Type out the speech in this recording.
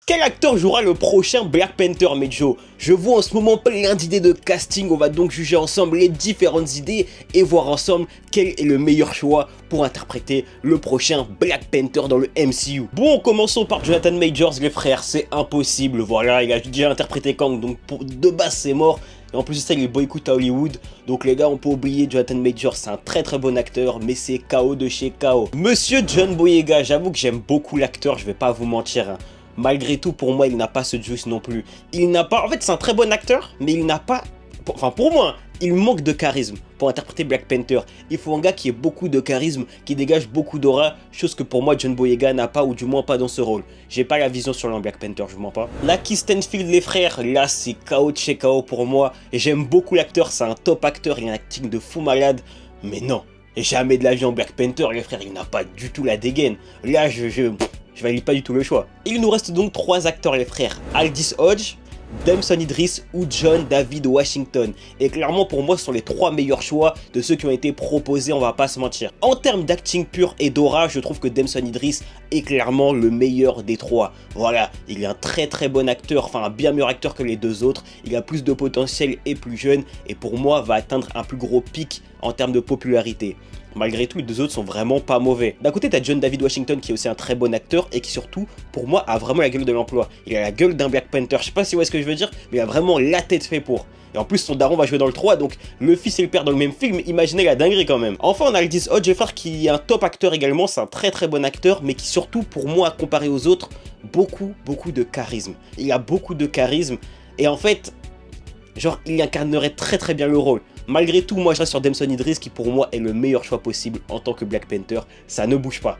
Quel acteur jouera le prochain Black Panther, Medjo? Je vois en ce moment plein d'idées de casting, on va donc juger ensemble les différentes idées et voir ensemble quel est le meilleur choix pour interpréter le prochain Black Panther dans le MCU. Bon, commençons par Jonathan Majors, les frères, c'est impossible, voilà, il a déjà interprété Kang, donc de base c'est mort. Et en plus de ça, il est boycott à Hollywood. Donc les gars, on peut oublier Jonathan Majors, c'est un très bon acteur, mais c'est KO de chez KO. Monsieur John Boyega, j'avoue que j'aime beaucoup l'acteur, je vais pas vous mentir, hein. Malgré tout, pour moi, il n'a pas ce juice non plus. Il n'a pas... En fait, c'est un très bon acteur, mais il n'a pas... Enfin, pour moi, il manque de charisme pour interpréter Black Panther. Il faut un gars qui ait beaucoup de charisme, qui dégage beaucoup d'aura, chose que pour moi, John Boyega n'a pas, ou du moins pas dans ce rôle. J'ai pas la vision sur le Black Panther, je vous mens pas. Lakeith Stanfield, les frères, là, c'est KO de chez KO pour moi. Et j'aime beaucoup l'acteur, c'est un top acteur, il a un acting de fou malade. Mais non, jamais de la vie en Black Panther, les frères, il n'a pas du tout la dégaine. Là, je valide pas du tout le choix. Il nous reste donc 3 acteurs, les frères. Aldis Hodge, Damson Idris ou John David Washington. Et clairement pour moi ce sont les 3 meilleurs choix de ceux qui ont été proposés, on va pas se mentir. En termes d'acting pur et d'aura, je trouve que Damson Idris est clairement le meilleur des 3. Voilà, il est un très bon acteur, enfin un bien meilleur acteur que les 2 autres. Il a plus de potentiel et plus jeune et pour moi va atteindre un plus gros pic en termes de popularité. Malgré tout, les 2 autres sont vraiment pas mauvais. D'un côté, t'as John David Washington qui est aussi un très bon acteur et qui surtout, pour moi, a vraiment la gueule de l'emploi. Il a la gueule d'un Black Panther, je sais pas si vous voyez ce que je veux dire, mais il a vraiment la tête fait pour. Et en plus, son daron va jouer dans le 3, donc le fils et le père dans le même film, imaginez la dinguerie quand même. Enfin, on a Aldis Hodge, frère, qui est un top acteur également, c'est un très bon acteur, mais qui surtout, pour moi, comparé aux autres, beaucoup de charisme. Il a beaucoup de charisme, et en fait, genre, il incarnerait très bien le rôle. Malgré tout, moi je reste sur Damson Idris qui pour moi est le meilleur choix possible en tant que Black Panther, ça ne bouge pas.